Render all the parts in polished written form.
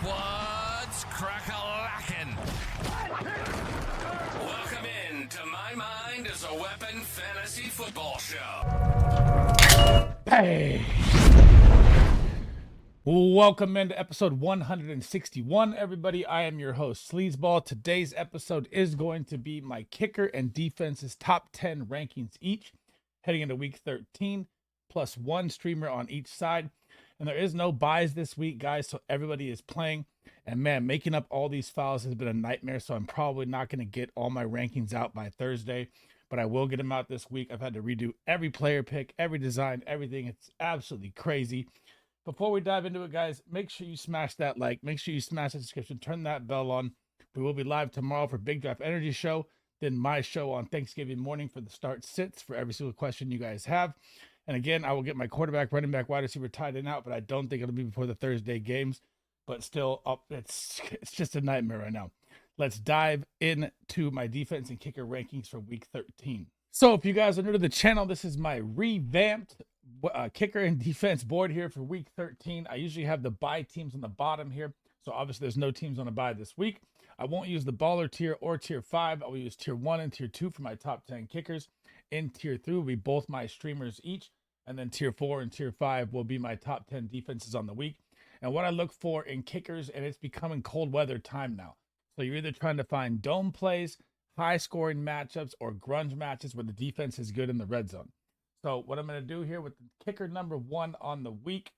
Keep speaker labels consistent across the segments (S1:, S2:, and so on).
S1: What's crack-a-lackin'? Welcome in to My Mind is a Weapon Fantasy Football Show.
S2: Hey! Welcome into episode 161, everybody. I am your host, SleezBall. Today's episode is going to be my kicker and defense's top 10 rankings each, heading into week 13, plus one streamer on each side. And there is no buys this week, guys, so everybody is playing. And man, making up all these files has been a nightmare, so I'm probably not going to get all my rankings out by Thursday, but I will get them out this week. I've had to redo every player pick, every design, everything. It's absolutely crazy. Before we dive into it, guys, make sure you smash that like, make sure you smash the subscription, turn that bell on. We will be live tomorrow for Big Draft Energy Show, then my show on Thanksgiving morning for the start sits for every single question you guys have. And again, I will get my quarterback, running back, wide receiver tied in out, but I don't think it'll be before the Thursday games. But still, it's just a nightmare right now. Let's dive into my defense and kicker rankings for week 13. So if you guys are new to the channel, this is my revamped kicker and defense board here for week 13. I usually have the bye teams on the bottom here. So obviously there's no teams on a bye this week. I won't use the baller tier or tier 5. I will use tier 1 and tier 2 for my top 10 kickers. In tier 3 will be both my streamers each. And then tier 4 and tier 5 will be my top 10 defenses on the week. And what I look for in kickers, and it's becoming cold weather time now. So you're either trying to find dome plays, high scoring matchups, or grunge matches where the defense is good in the red zone. So what I'm going to do here with kicker number 1 on the week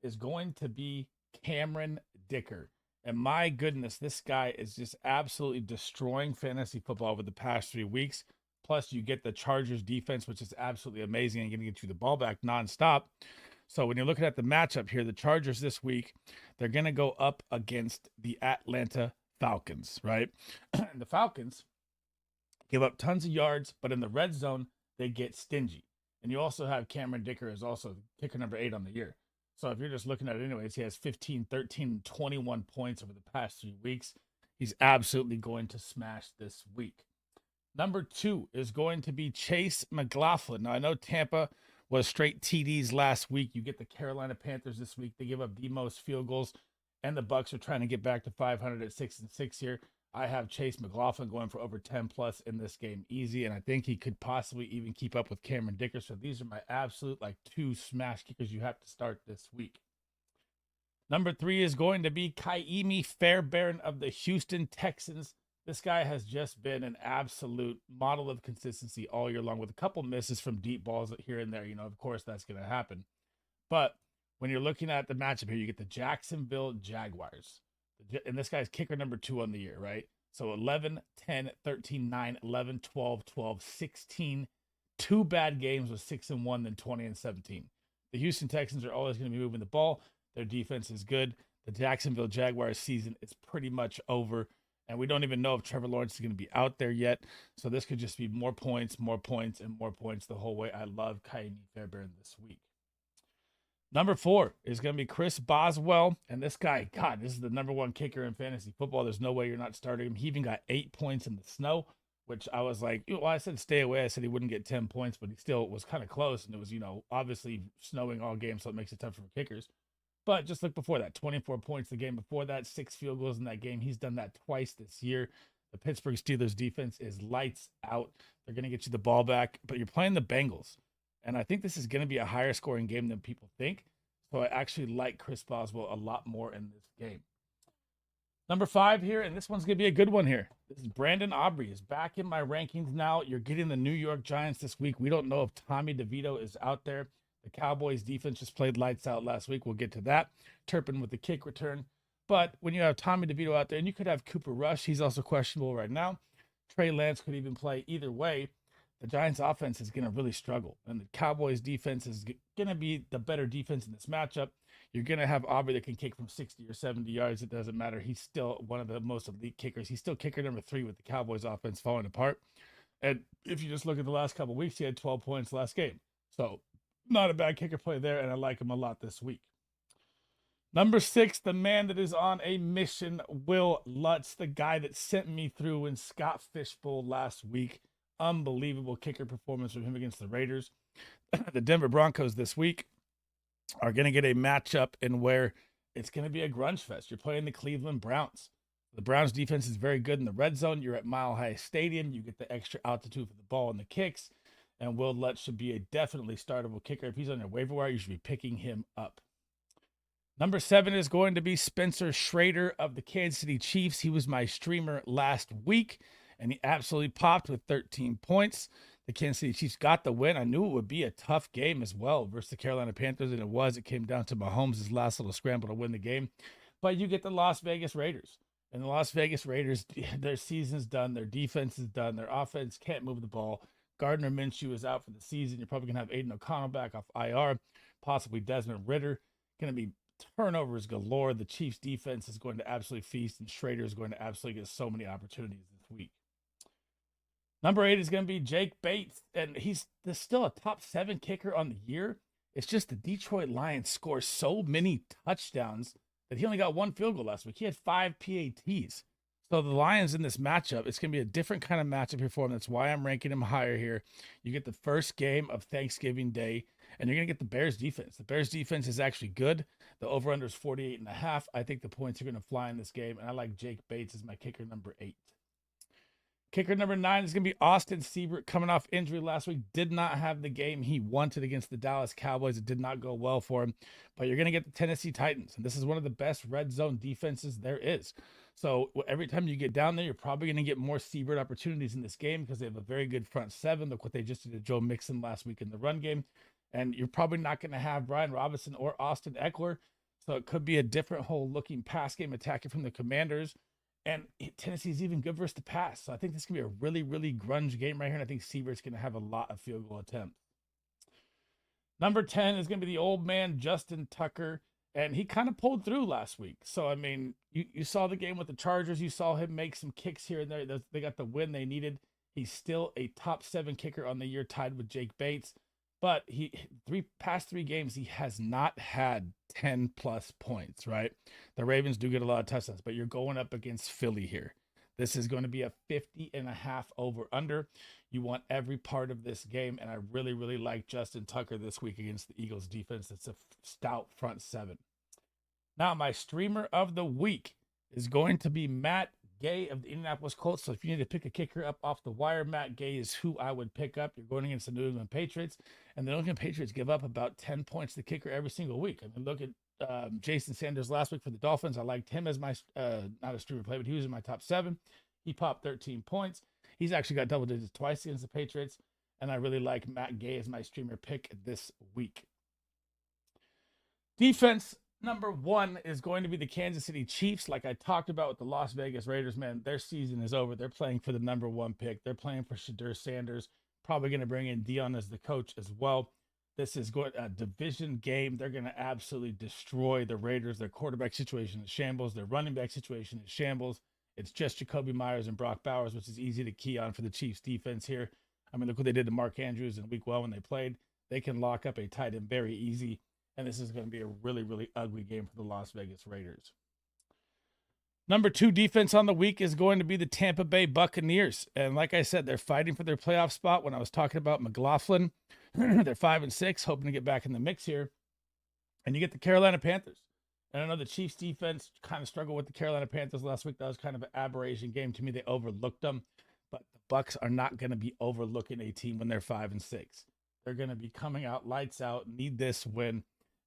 S2: is going to be Cameron Dicker. And my goodness, this guy is just absolutely destroying fantasy football over the past 3 weeks. Plus, you get the Chargers defense, which is absolutely amazing and going to get you the ball back nonstop. So when you're looking at the matchup here, the Chargers this week, they're going to go up against the Atlanta Falcons, right? The Falcons give up tons of yards, but in the red zone, they get stingy. And you also have Cameron Dicker as also kicker number 8 on the year. So if you're just looking at it anyways, he has 15, 13, and 21 points over the past 3 weeks. He's absolutely going to smash this week. Number 2 is going to be Chase McLaughlin. Now, I know Tampa was straight TDs last week. You get the Carolina Panthers this week. They give up the most field goals, and the Bucs are trying to get back to 500 at 6-6 here. I have Chase McLaughlin going for over 10 plus in this game easy, and I think he could possibly even keep up with Cameron Dicker. So these are my absolute 2 smash kickers you have to start this week. Number 3 is going to be Kaimi Fairbairn of the Houston Texans. This guy has just been an absolute model of consistency all year long with a couple misses from deep balls here and there. You know, of course, that's going to happen. But when you're looking at the matchup here, you get the Jacksonville Jaguars. And this guy's kicker number 2 on the year, right? So 11, 10, 13, 9, 11, 12, 12, 16. 2 bad games with 6-1, then 20-17. The Houston Texans are always going to be moving the ball. Their defense is good. The Jacksonville Jaguars season is pretty much over. And we don't even know if Trevor Lawrence is going to be out there yet. So this could just be more points, and more points the whole way. I love Kaimi Fairbairn this week. Number 4 is going to be Chris Boswell. And this guy, God, this is the number 1 kicker in fantasy football. There's no way you're not starting him. He even got 8 points in the snow, which I was like, well, I said stay away. I said he wouldn't get 10 points, but he still was kind of close. And it was, obviously snowing all game, so it makes it tough for kickers. But just look before that, 24 points the game before that, 6 field goals in that game. He's done that twice this year. The Pittsburgh Steelers defense is lights out. They're going to get you the ball back, but you're playing the Bengals. And I think this is going to be a higher scoring game than people think. So I actually like Chris Boswell a lot more in this game. Number 5 here, and this one's going to be a good one here. This is Brandon Aubrey is back in my rankings now. You're getting the New York Giants this week. We don't know if Tommy DeVito is out there. The Cowboys defense just played lights out last week. We'll get to that. Turpin with the kick return. But when you have Tommy DeVito out there, and you could have Cooper Rush, he's also questionable right now. Trey Lance could even play either way. The Giants offense is going to really struggle. And the Cowboys defense is going to be the better defense in this matchup. You're going to have Aubrey that can kick from 60 or 70 yards. It doesn't matter. He's still one of the most elite kickers. He's still kicker number 3 with the Cowboys offense falling apart. And if you just look at the last couple of weeks, he had 12 points last game. So not a bad kicker play there, and I like him a lot this week. Number 6, the man that is on a mission, Will Lutz, the guy that sent me through in Scott Fishbowl last week. Unbelievable kicker performance from him against the Raiders. The Denver Broncos this week are going to get a matchup in where it's going to be a grunge fest. You're playing the Cleveland Browns. The Browns defense is very good in the red zone. You're at Mile High Stadium. You get the extra altitude for the ball and the kicks. And Will Lutz should be a definitely startable kicker. If he's on your waiver wire, you should be picking him up. Number 7 is going to be Spencer Schrader of the Kansas City Chiefs. He was my streamer last week, and he absolutely popped with 13 points. The Kansas City Chiefs got the win. I knew it would be a tough game as well versus the Carolina Panthers, and it was. It came down to Mahomes' last little scramble to win the game. But you get the Las Vegas Raiders. And the Las Vegas Raiders, their season's done. Their defense is done. Their offense can't move the ball. Gardner Minshew is out for the season. You're probably going to have Aiden O'Connell back off IR, possibly Desmond Ridder. Going to be turnovers galore. The Chiefs defense is going to absolutely feast, and Schrader is going to absolutely get so many opportunities this week. Number 8 is going to be Jake Bates, and he's still a top 7 kicker on the year. It's just the Detroit Lions score so many touchdowns that he only got 1 field goal last week. He had 5 PATs. So the Lions in this matchup, it's going to be a different kind of matchup here for him. That's why I'm ranking him higher here. You get the first game of Thanksgiving Day, and you're going to get the Bears defense. The Bears defense is actually good. The over-under is 48.5. I think the points are going to fly in this game, and I like Jake Bates as my kicker number 8. Kicker number 9 is going to be Austin Seibert, coming off injury last week. Did not have the game he wanted against the Dallas Cowboys. It did not go well for him. But you're going to get the Tennessee Titans. And this is one of the best red zone defenses there is. So every time you get down there, you're probably going to get more Seibert opportunities in this game because they have a very good front 7. Look what they just did to Joe Mixon last week in the run game. And you're probably not going to have Brian Robinson or Austin Eckler. So it could be a different whole looking pass game attacking from the Commanders. And Tennessee's even good versus the pass. So I think this can be a really, really grunge game right here. And I think Seibert's going to have a lot of field goal attempts. Number 10 is going to be the old man, Justin Tucker. And he kind of pulled through last week. So, I mean, you saw the game with the Chargers. You saw him make some kicks here and there. They got the win they needed. He's still a top 7 kicker on the year, tied with Jake Bates. But past 3 games, he has not had 10 plus points, right? The Ravens do get a lot of touchdowns, but you're going up against Philly here. This is going to be a 50.5 over under. You want every part of this game, and I really, really like Justin Tucker this week against the Eagles defense. It's a stout front 7. Now, my streamer of the week is going to be Matt Gay of the Indianapolis Colts. So if you need to pick a kicker up off the wire, Matt Gay is who I would pick up. You're going against the New England Patriots, and the New England Patriots give up about 10 points to the kicker every single week. I mean, look at Jason Sanders last week for the Dolphins. I liked him as my, not a streamer play, but he was in my top 7. He popped 13 points. He's actually got double digits twice against the Patriots, and I really like Matt Gay as my streamer pick this week. Defense number 1 is going to be the Kansas City Chiefs. Like I talked about with the Las Vegas Raiders, man, their season is over. They're playing for the number 1 pick. They're playing for Shadur Sanders. Probably going to bring in Dion as the coach as well. This is going a division game. They're going to absolutely destroy the Raiders. Their quarterback situation is shambles. Their running back situation is shambles. It's just Jacoby Myers and Brock Bowers, which is easy to key on for the Chiefs defense here. I mean, look what they did to Mark Andrews in week 1 when they played. They can lock up a tight end very easy. And this is going to be a really, really ugly game for the Las Vegas Raiders. Number 2 defense on the week is going to be the Tampa Bay Buccaneers. And like I said, they're fighting for their playoff spot. When I was talking about McLaughlin, they're 5-6, hoping to get back in the mix here. And you get the Carolina Panthers. And I know the Chiefs defense kind of struggled with the Carolina Panthers last week. That was kind of an aberration game to me. They overlooked them. But the Bucs are not going to be overlooking a team when they're 5-6. They're going to be coming out lights out, need this win.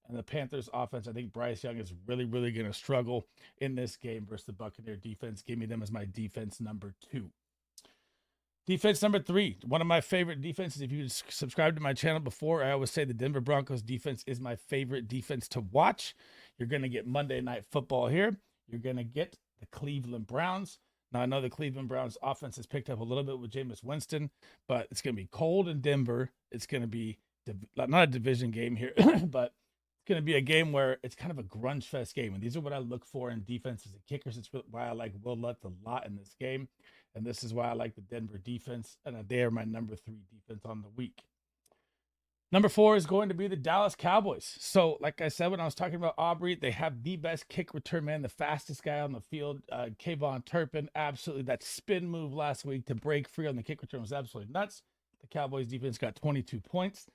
S2: And the Panthers offense, I think Bryce Young is really, really going to struggle in this game versus the Buccaneer defense. Give me them as my defense number 2. Defense number 3, one of my favorite defenses. If you subscribed to my channel before, I always say the Denver Broncos defense is my favorite defense to watch. You're going to get Monday Night Football here. You're going to get the Cleveland Browns. Now, I know the Cleveland Browns offense has picked up a little bit with Jameis Winston, but it's going to be cold in Denver. It's going to be not a division game here, but going to be a game where it's kind of a grunge fest game. And these are what I look for in defenses and kickers. It's why I like Will Lutz a lot in this game. And this is why I like the Denver defense. And they are my number 3 defense on the week. Number 4 is going to be the Dallas Cowboys. So like I said, when I was talking about Aubrey, they have the best kick return man, the fastest guy on the field. Kayvon Turpin, absolutely. That spin move last week to break free on the kick return was absolutely nuts. The Cowboys defense got 22 points.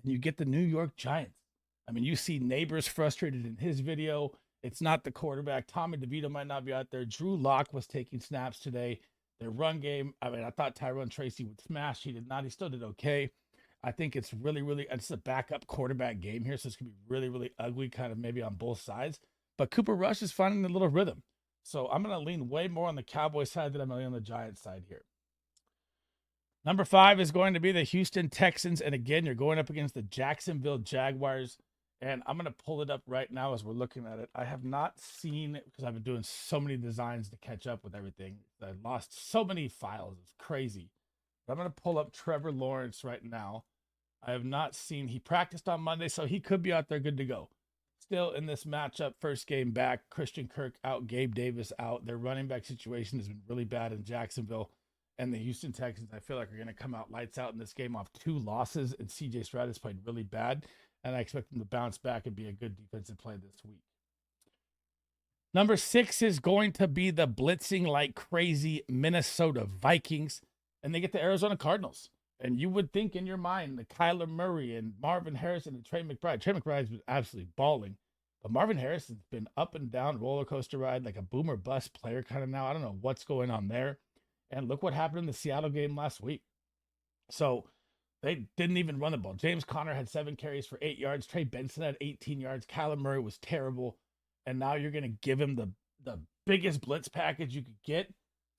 S2: And you get the New York Giants. I mean, you see Neighbors frustrated in his video. It's not the quarterback. Tommy DeVito might not be out there. Drew Lock was taking snaps today. Their run game, I mean, I thought Tyrone Tracy would smash. He did not. He still did okay. I think it's it's a backup quarterback game here, so it's going to be really, really ugly, kind of maybe on both sides. But Cooper Rush is finding a little rhythm. So I'm going to lean way more on the Cowboys side than I'm going to lean on the Giants side here. Number 5 is going to be the Houston Texans. And again, you're going up against the Jacksonville Jaguars. And I'm going to pull it up right now as we're looking at it. I have not seen, because I've been doing so many designs to catch up with everything. I lost so many files. It's crazy. But I'm going to pull up Trevor Lawrence right now. I have not seen, he practiced on Monday, so he could be out there good to go. Still in this matchup, first game back, Christian Kirk out, Gabe Davis out. Their running back situation has been really bad in Jacksonville. And the Houston Texans, I feel like, are going to come out lights out in this game off 2 losses. And CJ Stroud has played really bad. And I expect them to bounce back and be a good defensive play this week. Number 6 is going to be the blitzing like crazy Minnesota Vikings. And they get the Arizona Cardinals. And you would think in your mind that Kyler Murray and Marvin Harrison and Trey McBride. Trey McBride's been absolutely balling. But Marvin Harrison's been up and down roller coaster ride, like a boomer bust player kind of now. I don't know what's going on there. And look what happened in the Seattle game last week. So they didn't even run the ball. James Conner had 7 carries for 8 yards. Trey Benson had 18 yards. Kyler Murray was terrible. And now you're going to give him the biggest blitz package you could get.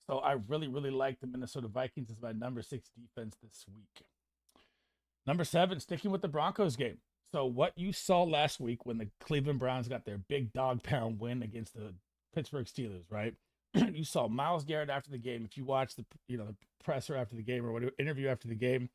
S2: So I really, really like the Minnesota Vikings as my number 6 defense this week. Number 7, sticking with the Broncos game. So what you saw last week when the Cleveland Browns got their big dog pound win against the Pittsburgh Steelers, right? You saw Myles Garrett after the game. If you watch the presser after the game or whatever interview after the game,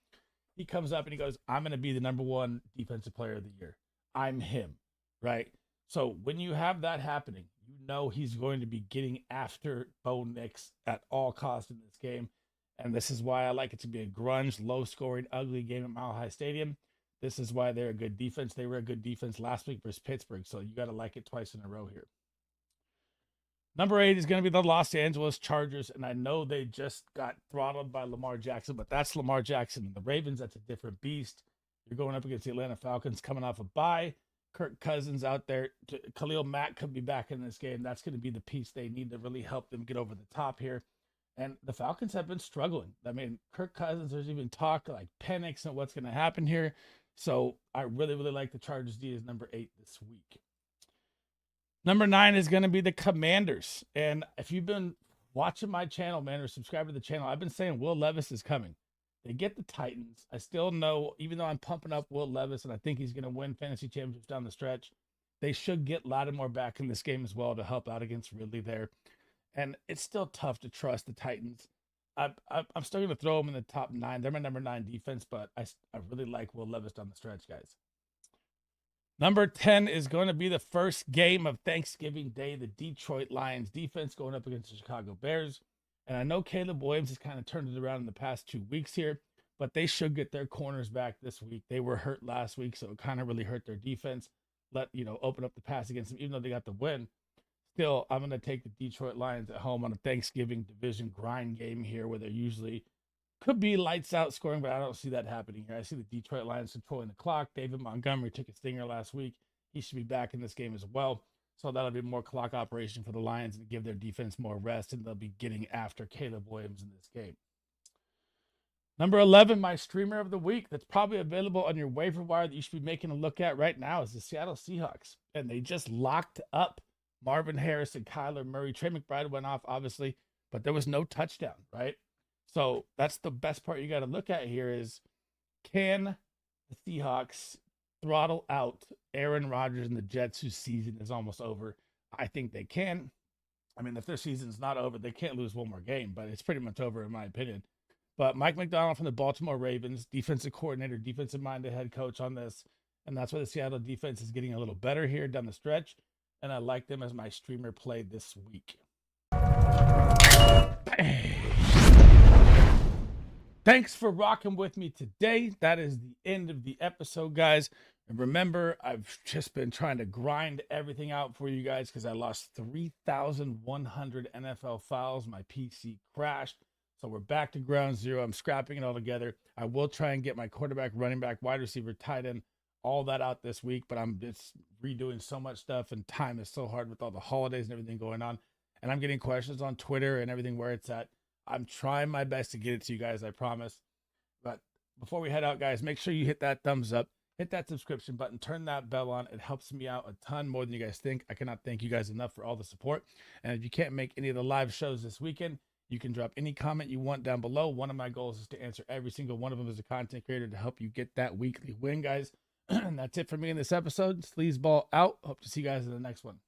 S2: he comes up and he goes, "I'm going to be the number 1 defensive player of the year. I'm him," right? So when you have that happening, you know he's going to be getting after Bo Nix at all costs in this game. And this is why I like it to be a grunge, low-scoring, ugly game at Mile High Stadium. This is why they're a good defense. They were a good defense last week versus Pittsburgh, so you got to like it twice in a row here. Number 8 is going to be the Los Angeles Chargers, and I know they just got throttled by Lamar Jackson, but that's Lamar Jackson. And the Ravens, that's a different beast. You're going up against the Atlanta Falcons coming off a bye. Kirk Cousins out there. Khalil Mack could be back in this game. That's going to be the piece they need to really help them get over the top here. And the Falcons have been struggling. I mean, Kirk Cousins, there's even talk like Penix and what's going to happen here. So I really, really like the Chargers D as number 8 this week. Number 9 is going to be the Commanders. And if you've been watching my channel, man, or subscribe to the channel, I've been saying Will Levis is coming. They get the Titans. I still know, even though I'm pumping up Will Levis and I think he's going to win fantasy championships down the stretch, they should get Lattimore back in this game as well to help out against Ridley there. And it's still tough to trust the Titans. I'm still going to throw them in the top 9. They're my number 9 defense, but I really like Will Levis down the stretch, guys. Number 10 is going to be the first game of Thanksgiving Day, the Detroit Lions defense going up against the Chicago Bears. And I know Caleb Williams has kind of turned it around in the past 2 weeks here, but they should get their corners back this week. They were hurt last week, so it kind of really hurt their defense. Open up the pass against them, even though they got the win. Still, I'm going to take the Detroit Lions at home on a Thanksgiving division grind game here where they're usually could be lights out scoring, but I don't see that happening here. I see the Detroit Lions controlling the clock. David Montgomery took a stinger last week. He should be back in this game as well. So that'll be more clock operation for the Lions and give their defense more rest, and they'll be getting after Caleb Williams in this game. Number 11, my streamer of the week that's probably available on your waiver wire that you should be making a look at right now is the Seattle Seahawks. And they just locked up Marvin Harrison, Kyler Murray. Trey McBride went off, obviously, but there was no touchdown, right? So that's the best part you got to look at here is, can the Seahawks throttle out Aaron Rodgers and the Jets, whose season is almost over? I think they can. I mean, if their season's not over, they can't lose one more game, but it's pretty much over in my opinion. But Mike McDonald from the Baltimore Ravens, defensive coordinator, defensive-minded head coach on this, and that's why the Seattle defense is getting a little better here down the stretch, and I like them as my streamer play this week. Bang. Thanks for rocking with me today. That is the end of the episode, guys. And remember, I've just been trying to grind everything out for you guys because I lost 3,100 NFL files. My PC crashed. So we're back to ground zero. I'm scrapping it all together. I will try and get my quarterback, running back, wide receiver, tight end all that out this week, but I'm just redoing so much stuff, and time is so hard with all the holidays and everything going on. And I'm getting questions on Twitter and everything where it's at. I'm trying my best to get it to you guys, I promise. But before we head out, guys, make sure you hit that thumbs up, hit that subscription button, turn that bell on. It helps me out a ton more than you guys think. I cannot thank you guys enough for all the support. And if you can't make any of the live shows this weekend, you can drop any comment you want down below. One of my goals is to answer every single one of them as a content creator to help you get that weekly win, guys. And that's it for me in this episode. SleezBall out. Hope to see you guys in the next one.